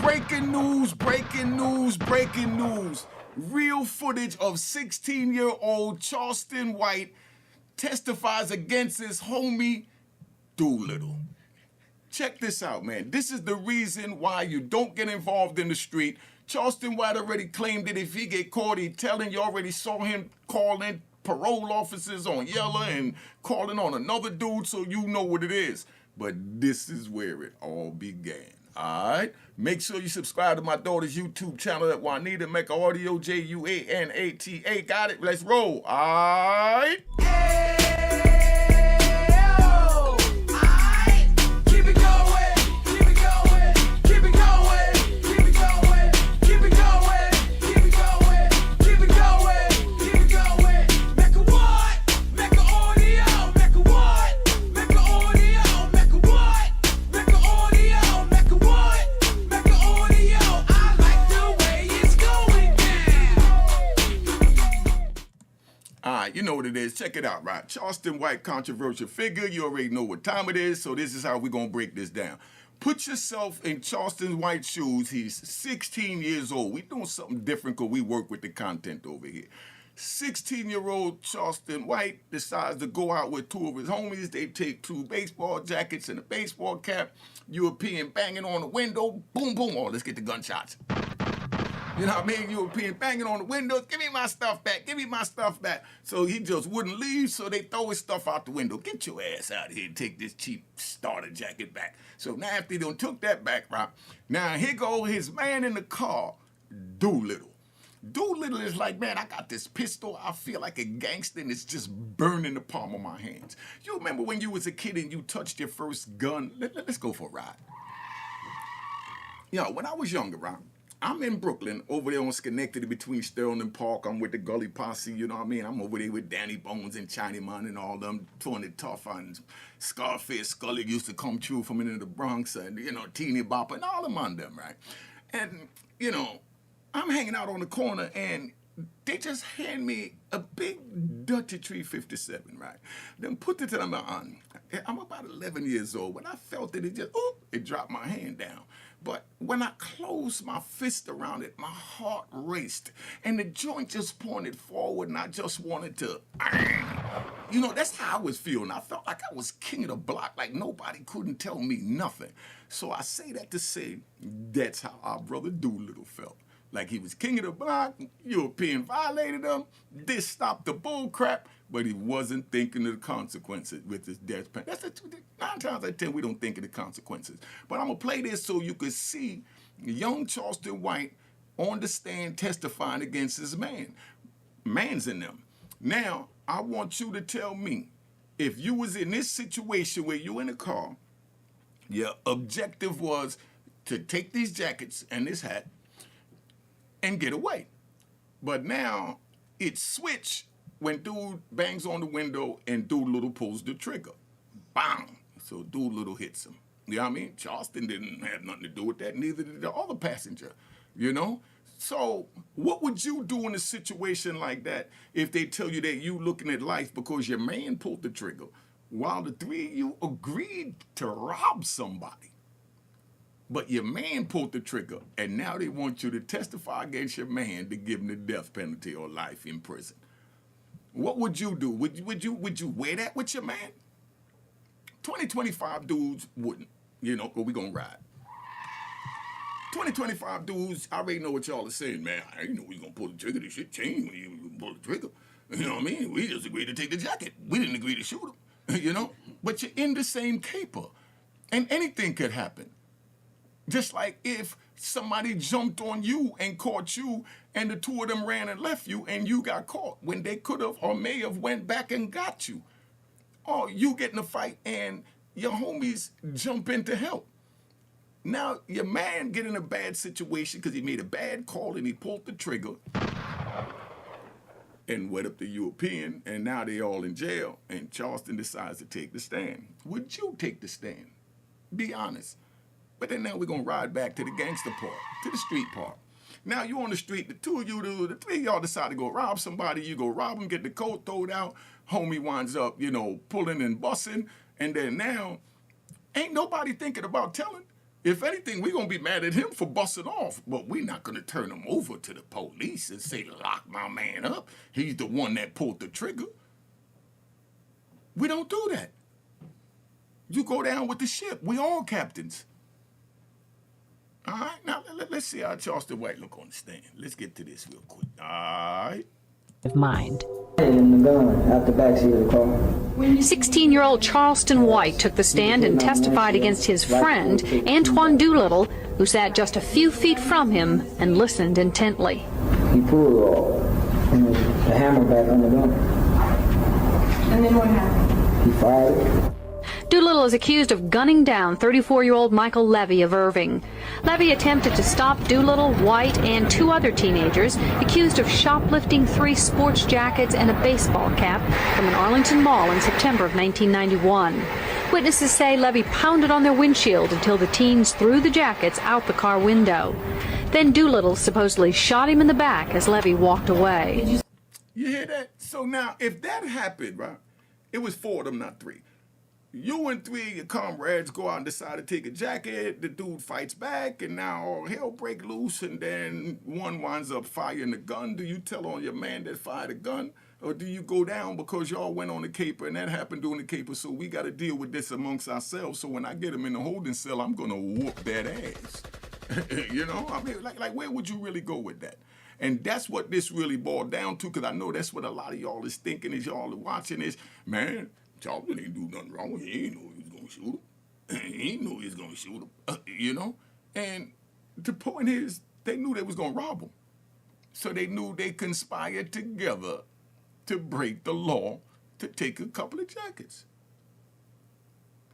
Breaking news, breaking news, breaking news. Real footage of 16-year-old Charlston White testifies against his homie Doolittle. Check this out, man. This is the reason why you don't get involved in the street. Charlston White already claimed that if he get caught, he telling you already saw him calling parole officers on Yella and calling on another dude, so you know what it is. But this is where it all began. All right? Make sure you subscribe to my daughter's YouTube channel at Unique Mecca Audio, Juanata. Got it? Let's roll. All right? You know what it is. Check it out, right? Charlston White, controversial figure. You already know what time it is, so this is how we're going to break this down. Put yourself in Charlston White's shoes. He's 16 years old. We're doing something different because we work with the content over here. 16-year-old Charlston White decides to go out with two of his homies. They take two baseball jackets and a baseball cap. European banging on the window. Boom, boom. Oh, let's get the gunshots. You know what I mean? European banging on the windows. Give me my stuff back. Give me my stuff back. So he just wouldn't leave, so they throw his stuff out the window. Get your ass out of here and take this cheap starter jacket back. So now after they done took that back, right? Now here go his man in the car, Doolittle. Doolittle is like, man, I got this pistol. I feel like a gangster, and it's just burning the palm of my hands. You remember when you was a kid and you touched your first gun? Let's go for a ride. You know, when I was younger, right? I'm in Brooklyn, over there on Schenectady between Sterling Park. I'm with the Gully Posse, you know what I mean? I'm over there with Danny Bones and Chinaman and all them, doing it tough. And Scarface Scully used to come through from in the Bronx, and, you know, Teeny Bopper and all them on them, right? And, you know, I'm hanging out on the corner, and they just hand me a big Dutchy 357, right? Then put it to them on. I'm about 11 years old. When I felt it, it dropped my hand down. But when I closed my fist around it, my heart raced. And the joint just pointed forward, and I just wanted to, you know, that's how I was feeling. I felt like I was king of the block, like nobody couldn't tell me nothing. So I say that to say that's how our brother Doolittle felt. Like he was king of the block, European violated him, this stopped the bull crap, but he wasn't thinking of the consequences with his death penalty. That's 9 times out of 10 we don't think of the consequences. But I'm gonna play this so you can see young Charlston White on the stand testifying against his man. Man's in them. Now, I want you to tell me, if you was in this situation where you in a car, your objective was to take these jackets and this hat and get away. But now it switched when dude bangs on the window and Doolittle pulls the trigger. Bang! So Doolittle hits him. You know what I mean? Charlston didn't have nothing to do with that, neither did the other passenger, you know? So what would you do in a situation like that if they tell you that you looking at life because your man pulled the trigger while the three of you agreed to rob somebody? But your man pulled the trigger, and now they want you to testify against your man to give him the death penalty or life in prison. What would you do? Would you wear that with your man? 2025 dudes wouldn't, you know, but we gonna ride. 2025 dudes, I already know what y'all are saying, man. I didn't know we gonna pull the trigger. This shit changed when you pull the trigger. You know what I mean? We just agreed to take the jacket. We didn't agree to shoot him, you know? But you're in the same caper, and anything could happen. Just like if somebody jumped on you and caught you and the two of them ran and left you and you got caught when they could have or may have went back and got you. Or you get in a fight and your homies jump in to help. Now your man get in a bad situation because he made a bad call and he pulled the trigger and wet up the European, and now they all in jail, and Charlston decides to take the stand. Would you take the stand? Be honest. But then now we're going to ride back to the gangster part, to the street part. Now you on the street, the two of you, the three of y'all decide to go rob somebody. You go rob them, get the coat thrown out. Homie winds up, you know, pulling and busting. And then now, ain't nobody thinking about telling. If anything, we're going to be mad at him for busting off, but we're not going to turn him over to the police and say, lock my man up. He's the one that pulled the trigger. We don't do that. You go down with the ship. We all captains. All right, now let's see how Charlston White look on the stand. Let's get to this real quick. All right. Mind. In the gun out the backseat of the car. 16-year-old Charlston White took the stand and testified against his friend, Antoine Doolittle, who sat just a few feet from him and listened intently. He pulled the hammer back on the gun. And then what happened? He fired it. Doolittle is accused of gunning down 34-year-old Michael Levy of Irving. Levy attempted to stop Doolittle, White, and 2 other teenagers accused of shoplifting 3 sports jackets and a baseball cap from an Arlington mall in September of 1991. Witnesses say Levy pounded on their windshield until the teens threw the jackets out the car window. Then Doolittle supposedly shot him in the back as Levy walked away. You hear that? So now, if that happened, right, it was 4 of them, not 3. You and 3 of your comrades go out and decide to take a jacket, the dude fights back, and now all hell break loose, and then one winds up firing the gun. Do you tell on your man that fired a gun? Or do you go down because y'all went on the caper, and that happened during the caper, so we got to deal with this amongst ourselves, so when I get him in the holding cell, I'm going to whoop that ass. You know? I mean, like where would you really go with that? And that's what this really boiled down to, because I know that's what a lot of y'all is thinking as y'all are watching is, man, Charlton didn't do nothing wrong. He ain't know he was going to shoot him. He ain't know he was going to shoot him, you know? And the point is, they knew they was going to rob him. So they knew they conspired together to break the law to take a couple of jackets.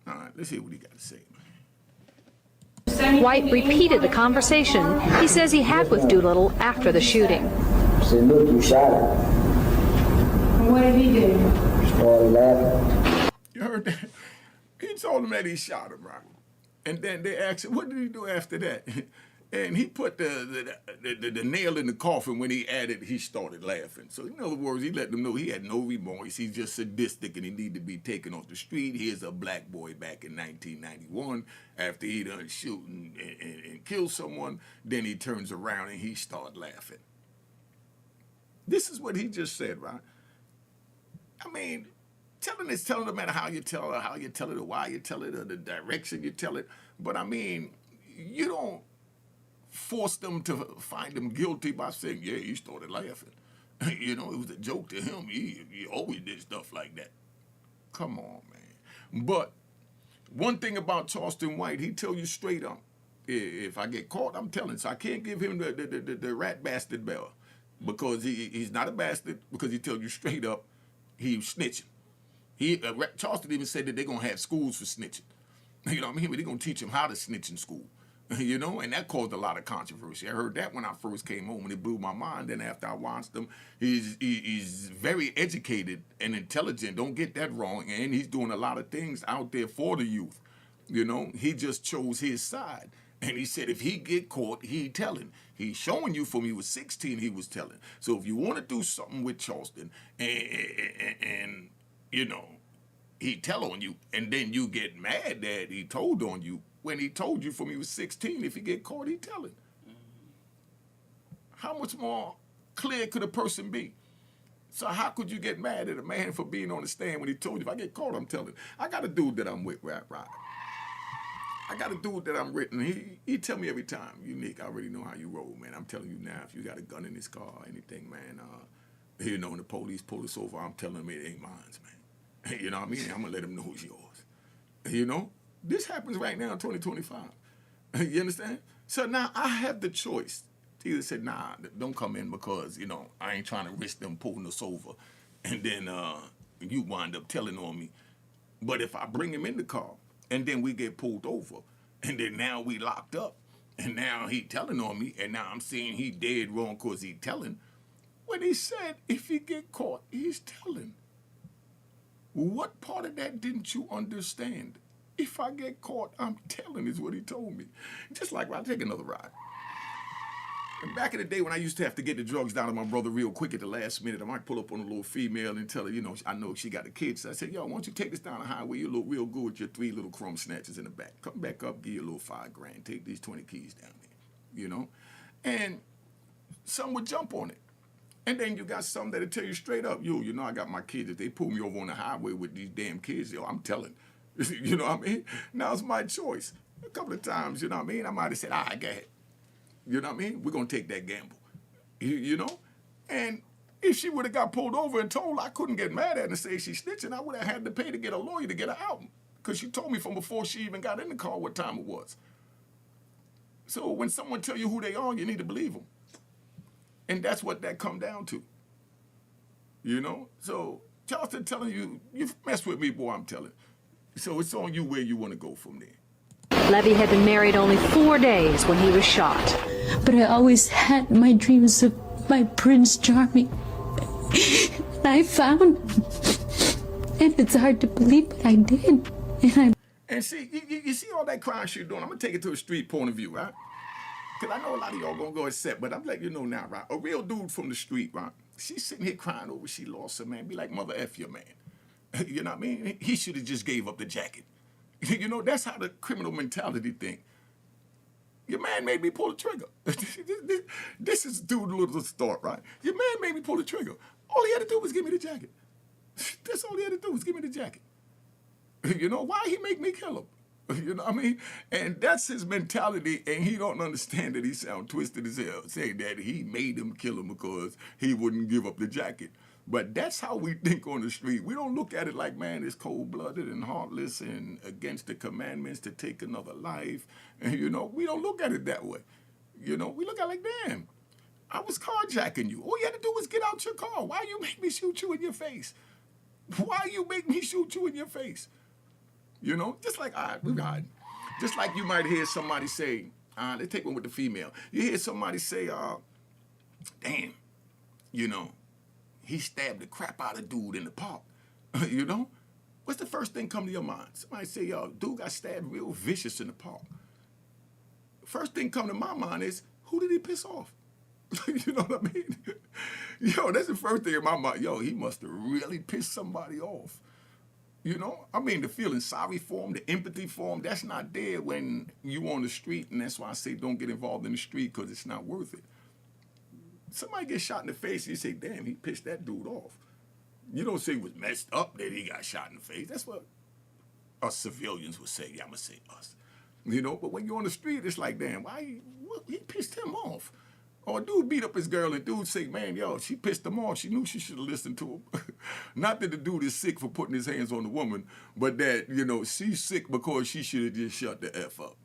All right, let's hear what he got to say, man. White repeated the conversation he says he had with Doolittle after the shooting. I said, look, you shot him. And what did he do? Started laughing. You heard that? He told him that he shot him, right? And then they asked him, what did he do after that? And he put the nail in the coffin when he added, he started laughing. So in other words, he let them know he had no remorse. He's just sadistic and he needed to be taken off the street. Here's a black boy back in 1991 after he done shoot and kill someone. Then he turns around and he started laughing. This is what he just said, right? I mean, telling no matter how you tell it, or why you tell it, or the direction you tell it. But I mean, you don't force them to find him guilty by saying, yeah, he started laughing. You know, it was a joke to him. He always did stuff like that. Come on, man. But one thing about Charlston White, he tell you straight up, if I get caught, I'm telling. So I can't give him the rat bastard bell because he's not a bastard, because he tell you straight up he was snitching. Charlston even said that they're going to have schools for snitching. You know what I mean? But they're going to teach him how to snitch in school. You know, and that caused a lot of controversy. I heard that when I first came home, and it blew my mind. Then after I watched him, he's very educated and intelligent. Don't get that wrong. And he's doing a lot of things out there for the youth. You know, he just chose his side. And he said if he get caught, he telling. He's showing you from he was 16, he was telling. So if you want to do something with Charlston and you know, he tell on you, and then you get mad that he told on you, when he told you from he was 16, if he get caught, he telling. How much more clear could a person be? So how could you get mad at a man for being on the stand when he told you, if I get caught, I'm telling? I got a dude that I'm with, right? I got a dude that I'm with, and he tell me every time, Unique, I already know how you roll, man. I'm telling you now, if you got a gun in this car or anything, man, you know, when the police pull us over, I'm telling them it ain't mine, man. You know what I mean? I'm going to let them know it's yours. You know? This happens right now in 2025. You understand? So now I have the choice to either say, nah, don't come in because, you know, I ain't trying to risk them pulling us over. And then you wind up telling on me. But if I bring him in the car and then we get pulled over and then now we locked up and now he telling on me and now I'm saying he dead wrong because he telling. When he said if he get caught, he's telling. What part of that didn't you understand? If I get caught, I'm telling is what he told me. Just like when I take another ride. And back in the day when I used to have to get the drugs down to my brother real quick at the last minute, I might pull up on a little female and tell her, you know, I know she got the kids. So I said, yo, why don't you take this down the highway? You look real good with your 3 little chrome snatches in the back. Come back up, give you a little $5 grand. Take these 20 keys down there, you know? And some would jump on it. And then you got some that'll tell you straight up, yo, you know, I got my kids. If they pull me over on the highway with these damn kids, yo, I'm telling. You know what I mean? Now it's my choice. A couple of times, you know what I mean? I might have said, all right, go ahead. You know what I mean? We're going to take that gamble. You know? And if she would have got pulled over and told, I couldn't get mad at her and say she's snitching. I would have had to pay to get a lawyer to get her out. Because she told me from before she even got in the car what time it was. So when someone tell you who they are, you need to believe them. And that's what that come down to. You know? So Charlston telling you, you mess with me, boy, I'm telling. So it's on you where you want to go from there. Levy had been married only 4 days when he was shot. But I always had my dreams of my Prince Charming. I found him. And it's hard to believe, but I did. And see, you see all that crime she's doing. I'm going to take it to a street point of view, right? Because I know a lot of y'all going to go upset, but I'm letting you know now, right? A real dude from the street, right? She's sitting here crying over she lost her man. Be like, mother F your man. You know what I mean? He should have just gave up the jacket. You know, that's how the criminal mentality think. Your man made me pull the trigger. This is dude little start, right? Your man made me pull the trigger. All he had to do was give me the jacket. That's all he had to do was give me the jacket. You know, why he make me kill him? You know what I mean? And that's his mentality, and he don't understand that he sound twisted as hell, saying that he made him kill him because he wouldn't give up the jacket. But that's how we think on the street. We don't look at it like, man, it's cold-blooded and heartless and against the commandments to take another life. And, you know, we don't look at it that way. You know, we look at it like, damn, I was carjacking you. All you had to do was get out your car. Why you make me shoot you in your face? Why you make me shoot you in your face? You know, just like, all right, we got just like you might hear somebody say, let's take one with the female. You hear somebody say, damn, you know, he stabbed the crap out of dude in the park. You know? What's the first thing come to your mind? Somebody say, yo, dude got stabbed real vicious in the park. First thing come to my mind is, who did he piss off? You know what I mean? Yo, that's the first thing in my mind. Yo, he must have really pissed somebody off. You know? I mean, the feeling sorry for him, the empathy for him, that's not there when you on the street, and that's why I say don't get involved in the street because it's not worth it. Somebody gets shot in the face, and you say, damn, he pissed that dude off. You don't say it was messed up that he got shot in the face. That's what us civilians would say. Yeah, I'm going to say us. You know, but when you're on the street, it's like, damn, he pissed him off. Or a dude beat up his girl, and dude say, man, yo, she pissed him off. She knew she should have listened to him. Not that the dude is sick for putting his hands on the woman, but that, you know, she's sick because she should have just shut the F up.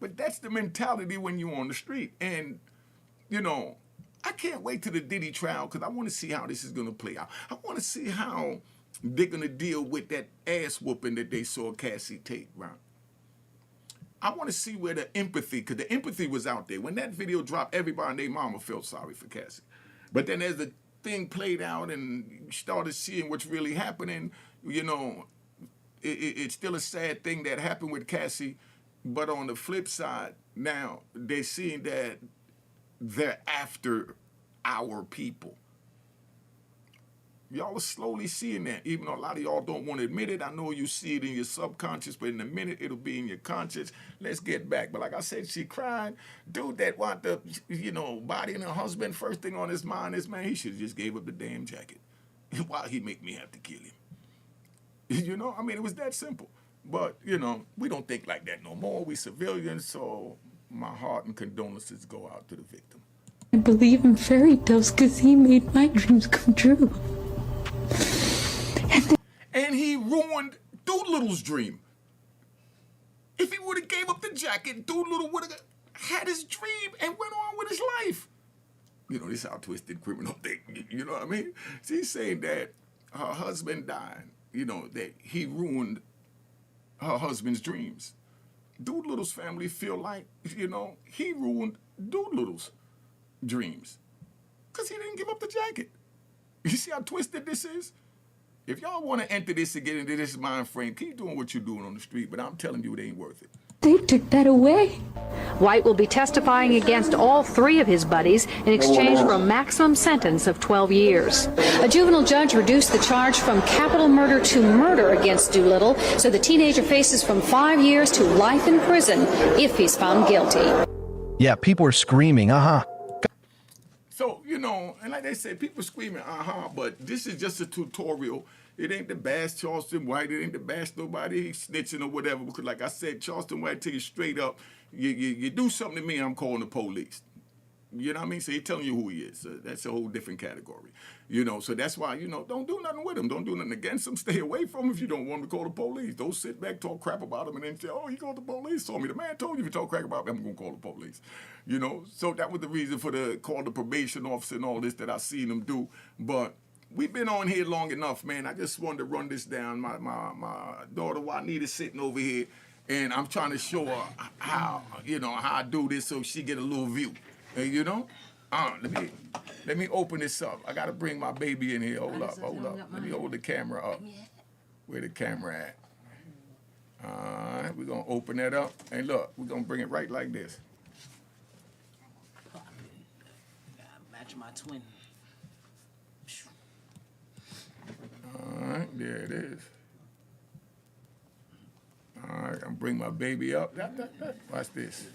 But that's the mentality when you're on the street. And, you know, I can't wait till the Diddy trial because I want to see how this is going to play out. I want to see how they're going to deal with that ass whooping that they saw Cassie take, right? I want to see where the empathy, because the empathy was out there. When that video dropped, everybody and their mama felt sorry for Cassie. But then as the thing played out and you started seeing what's really happening, you know, it's still a sad thing that happened with Cassie. But on the flip side, now they're seeing that they're after our people. Y'all are slowly seeing that, even though a lot of y'all don't want to admit it. I know you see it in your subconscious, but in a minute, it'll be in your conscious. Let's get back. But like I said, she crying. Dude that want the, you know, bodying her husband, first thing on his mind is, man, he should have just gave up the damn jacket. Why he make me have to kill him? You know, I mean, it was that simple. But, you know, we don't think like that no more. We civilians, so my heart and condolences go out to the victim. I believe in fairy tales because he made my dreams come true. And he ruined Doolittle's dream. If he would have gave up the jacket, Doolittle would have had his dream and went on with his life. You know, this is how twisted criminal think. You know what I mean? She's saying that her husband died, you know, that he ruined her husband's dreams. Doolittle's family feel like, you know, he ruined Doolittle's dreams because he didn't give up the jacket. You see how twisted this is? If y'all want to enter this and get into this mind frame, keep doing what you're doing on the street, but I'm telling you it ain't worth it. They took that away. White will be testifying against all 3 of his buddies in exchange for a maximum sentence of 12 years. A juvenile judge reduced the charge from capital murder to murder against Doolittle, so the teenager faces from 5 years to life in prison if he's found guilty. Yeah, people are screaming, So, you know, and like they say, people screaming, but this is just a tutorial. It ain't to bash Charlston White. It ain't to bash nobody snitching or whatever. Because like I said, Charlston White tell you straight up, you do something to me, I'm calling the police. You know what I mean? So he's telling you who he is. So that's a whole different category. You know, so that's why, you know, don't do nothing with him. Don't do nothing against him. Stay away from him if you don't want him to call the police. Don't sit back, talk crap about him, and then say, oh, he called the police. Told me, the man told you if you talk crap about me, I'm going to call the police. You know, so that was the reason for the call the probation officer and all this that I seen him do. But we've been on here long enough, man. I just wanted to run this down. My daughter Juanita's sitting over here, and I'm trying to show her how, you know, how I do this so she get a little view. You know? Let me open this up. I gotta bring my baby in here. Hold up. Let me hold the camera up. Where the camera at? All right, we're gonna open that up. And look, we're gonna bring it right like this. Match my twin. All right, there it is. All right, I'm gonna bring my baby up. Watch this.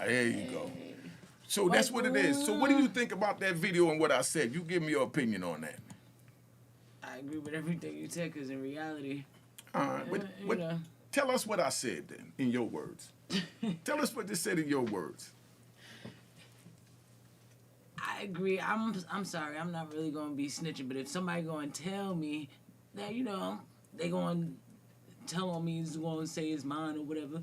There you go. So that's what it is. So what do you think about that video and what I said? You give me your opinion on that. I agree with everything you said, because in reality, All right, but tell us what I said then, in your words. Tell us what you said in your words. I agree. I'm sorry. I'm not really going to be snitching, but if somebody going to tell me that, you know, they going to tell on me, is going to say it's mine or whatever,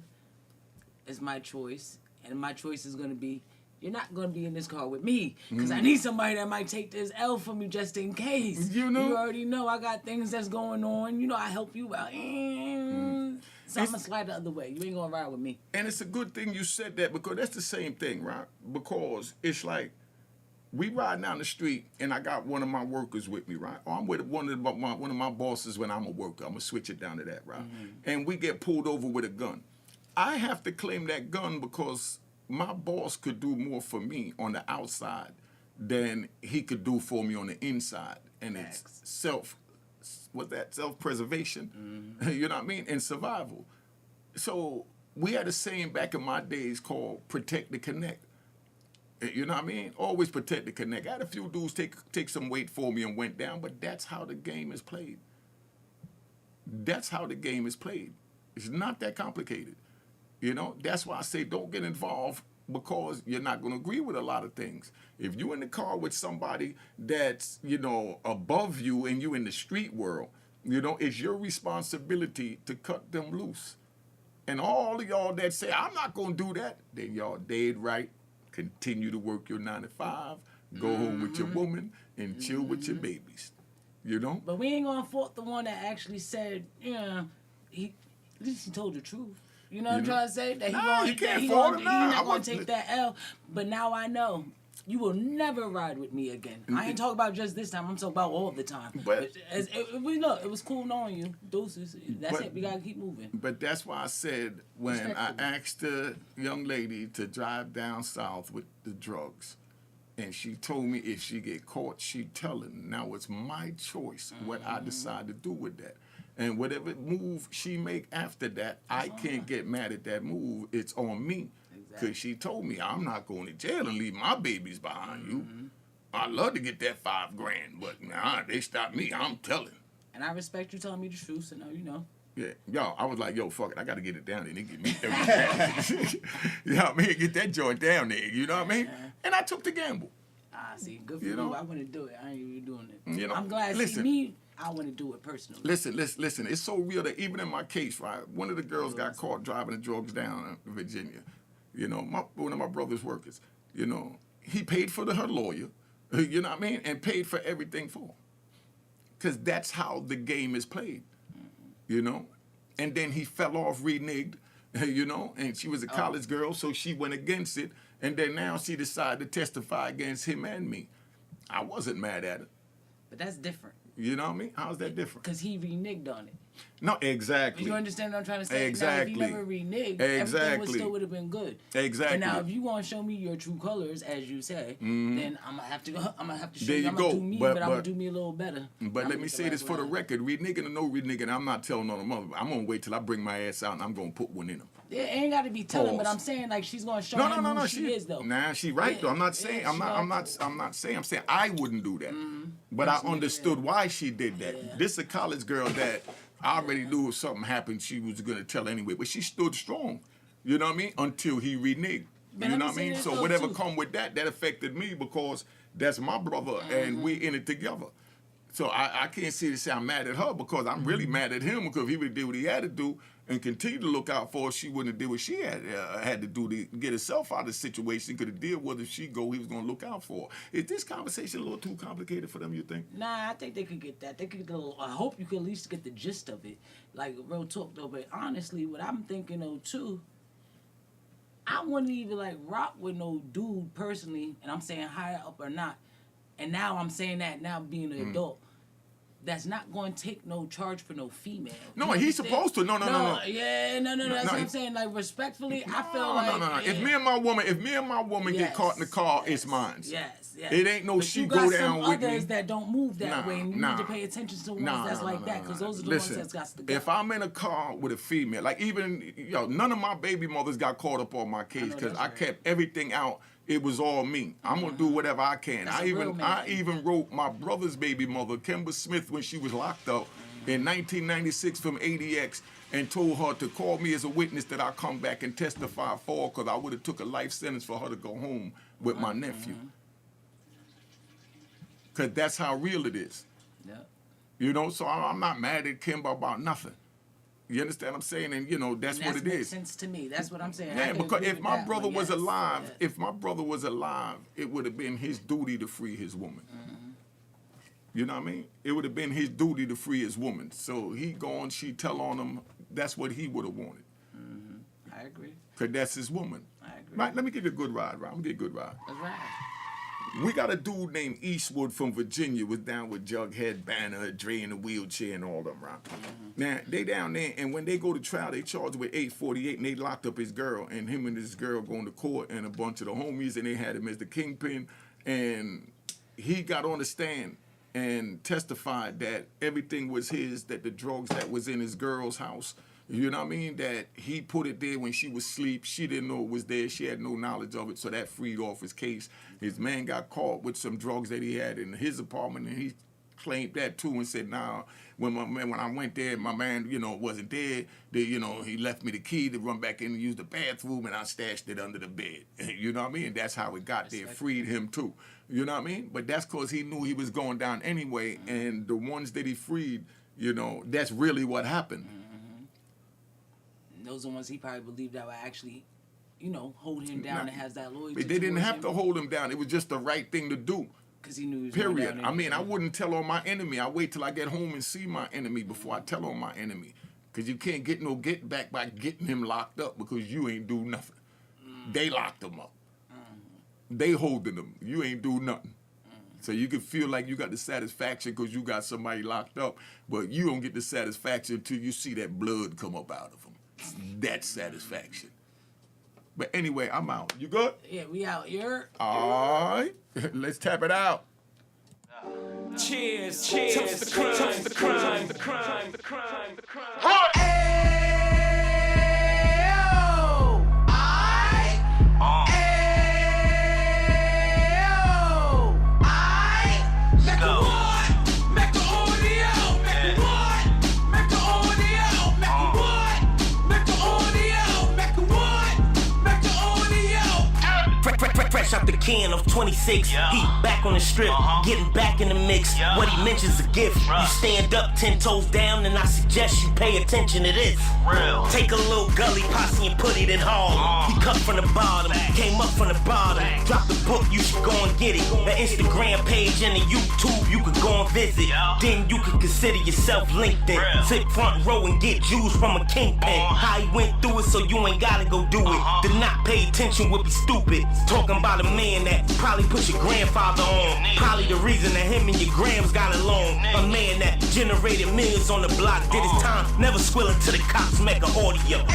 it's my choice. And my choice is going to be, you're not going to be in this car with me, because I need somebody that might take this L from you just in case. You know? You already know I got things that's going on. You know, I help you out. So I'm going to slide the other way. You ain't going to ride with me. And it's a good thing you said that, because that's the same thing, right? Because it's like, we ride down the street, and I got one of my workers with me, right? Or I'm with one of my bosses when I'm a worker. I'm going to switch it down to that, right? And we get pulled over with a gun. I have to claim that gun because my boss could do more for me on the outside than he could do for me on the inside. And it's self-preservation, you know what I mean, and survival. So we had a saying back in my days called protect the connect. You know what I mean? Always protect the connect. I had a few dudes take some weight for me and went down, but that's how the game is played. That's how the game is played. It's not that complicated. You know, that's why I say don't get involved, because you're not going to agree with a lot of things. If you're in the car with somebody that's, you know, above you and you in the street world, you know, it's your responsibility to cut them loose. And all of y'all that say, I'm not going to do that, then y'all dead right. Continue to work your 9 to 5, go home with your woman, and chill with your babies. You know? But we ain't going to fault the one that actually said, yeah, at least he told the truth. You know what I'm trying to say? That he's not going to take that L. But now I know you will never ride with me again. I ain't talking about just this time. I'm talking about all the time. But it was cool knowing you. Deuces. That's it. We got to keep moving. But that's why I said when I asked the young lady to drive down south with the drugs, and she told me if she get caught, she'd tell him. Now it's my choice what I decide to do with that. And whatever move she make after that, I can't get mad at that move. It's on me. Because she told me, I'm not going to jail and leave my babies behind you. I'd love to get that $5 grand, but nah, they stopped me. I'm telling. And I respect you telling me the truth, so now you know. Yeah, yo, I was like, yo, fuck it, I got to get it down there. They give me everything. You know what I mean? Get that joint down there, you know what I mean? And I took the gamble. See, good for you. I want to do it. I ain't even doing it. You know, I'm glad. Listen, see me, I want to do it personally. Listen. It's so real that even in my case, right, one of the girls got caught driving the drugs down in Virginia. You know, one of my brother's workers, you know, he paid for her lawyer, you know what I mean, and paid for everything for her. Because that's how the game is played, you know. And then he fell off, reneged, you know, and she was a college girl, so she went against it. And then now she decided to testify against him and me. I wasn't mad at her. But that's different. You know what I mean? How's that different? Because he reneged on it. No, exactly. You understand what I'm trying to say? Exactly. Now, if he never reneged, everything still would have been good. Exactly. And now, if you want to show me your true colors, as you say, then I'm gonna have to go. I'm gonna have to show There you. you I'm go. gonna do me, but I'm gonna do me a little better. But let me say this for the record: reneging or no reneging, I'm not telling on them. I'm gonna wait till I bring my ass out and I'm gonna put one in them. Yeah, it ain't got to be telling, but Pause. I'm saying like she's gonna show No, him no. who she is though. Nah, she right Yeah, though. I'm not saying. yeah, I'm not saying. I'm saying I wouldn't do that. But I understood why she did that. Yeah. This is a college girl that I already knew if something happened, she was gonna tell anyway. But she stood strong. You know what I mean? Until he reneged. But You let know me what I say mean? this So though, whatever too. come with that affected me because that's my brother and we in it together. So I can't sit and say I'm mad at her because I'm really mad at him because if he would do what he had to do and continue to look out for her, she wouldn't have did what she had to do to get herself out of the situation. Could have did whether she go, he was going to look out for her. Is this conversation a little too complicated for them, you think? Nah, I think they could get that. They could get a little, I hope you could at least get the gist of it. Like, real talk, though. But honestly, what I'm thinking, though, too, I wouldn't even, like, rock with no dude personally, and I'm saying higher up or not. And now I'm saying that, now being an adult, that's not going to take no charge for no female. No, You he's understand? supposed to. No. Yeah, no. That's no, what I'm saying. Like, respectfully, I feel No. like... If me and my woman get caught in the car, it's mine. Yes. It ain't no But she you go got down some with me. others that don't move that Nah, way, and you nah. need to pay attention to the ones that's like that, because those are the Listen, ones that's got to go. if I'm in a car with a female, like even, none of my baby mothers got caught up on my case because I kept everything out. It was all me. I'm gonna do whatever I can. That's I a real man. even wrote my brother's baby mother, Kimber Smith, when she was locked up in 1996 from ADX, and told her to call me as a witness that I come back and testify for her, because I would have took a life sentence for her to go home with my nephew. Because that's how real it is. Yeah. So I'm not mad at Kimber about nothing. You understand what I'm saying? And that's what it makes is. sense to me. That's what I'm saying. I Yeah, can because agree if with my that brother one, was yes, alive, yes. if my brother was alive, it would have been his duty to free his woman. You know what I mean? It would have been his duty to free his woman. So he gone, she tell on him, that's what he would have wanted. I agree. Because that's his woman. I agree. Right, let me give you a good ride, right? I'm going to get a good ride. That's right. We got a dude named Eastwood from Virginia was down with Jughead, Banner, Dre in the wheelchair and all them, right? Now, they down there, and when they go to trial, they charged with 848, and they locked up his girl, and him and his girl going to court, and a bunch of the homies, and they had him as the kingpin, and he got on the stand and testified that everything was his, that the drugs that was in his girl's house, you know what I mean, that he put it there when she was asleep. She didn't know it was there. She had no knowledge of it, so that freed off his case. His man got caught with some drugs that he had in his apartment, and he claimed that too and said, nah, when I went there, my man, wasn't there. He left me the key to run back in and use the bathroom, and I stashed it under the bed. You know what I mean? That's how it got there. Freed him too. You know what I mean? But that's because he knew he was going down anyway, and the ones that he freed, that's really what happened. Those are the ones he probably believed that would actually, hold him down and has that loyalty. But they didn't have to hold him down. It was just the right thing to do. Because he knew he was going Period. down I mean, I anyway. wouldn't tell on my enemy. I wait till I get home and see my enemy before I tell on my enemy. Because you can't get no get back by getting him locked up because you ain't do nothing. They locked him up. They holding him. You ain't do nothing. So you can feel like you got the satisfaction because you got somebody locked up, but you don't get the satisfaction until you see that blood come up out of him. That's satisfaction. But anyway, I'm out. You good? Yeah, we out. You're... All right. Let's tap it out. Cheers, cheers, toast the crime, toast the crime, the crime, the crime, the crime. Fresh out the can of 26, Yeah. he back on the strip, getting back in the mix. Yeah. What he mentions a gift. Right. You stand up 10 toes down, and I suggest you pay attention to this. Real. Take a little gully posse and put it in Harlem. He cut from the bottom, came up from the bottom. Drop the book, you should go and get it. The Instagram page and the YouTube, you could go and visit. Yeah. Then you could consider yourself linked in. Real. Sit front row and get Jews from a kingpin. How he went through it, so you ain't gotta go do it. To not pay attention would be stupid. Talking about about a man that probably put your grandfather on. Probably the reason that him and your grams got along. A man that generated millions on the block, did his time, never squilling to the cops, Mecca audio.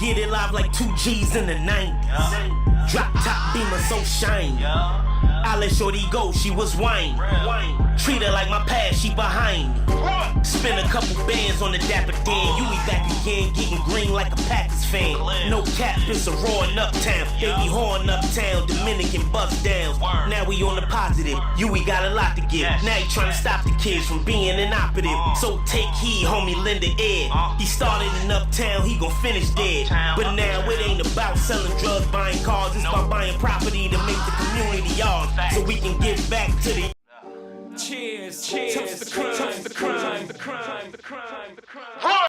Get it live like 2 G's in the 90s. Drop top beamer so shiny. I let shorty go, she was wine. Treat her like my past, she behind me. Spend a couple bands on the dapper Dan. You be back again, getting green like a Packers fan. No cap, it's a roaring uptown. Baby horn uptown, Dominican bust downs. Now we on the positive, we got a lot to give. Now you trying to stop the kids from being inoperative. So take heed, homie, lend an ear. He started in uptown, he gon' finish dead. But now it ain't about selling drugs, buying cars. It's about buying property to make the community yours, so we can give back to the. Cheers, cheers, the crime, the crime, the crime, the crime, the crime.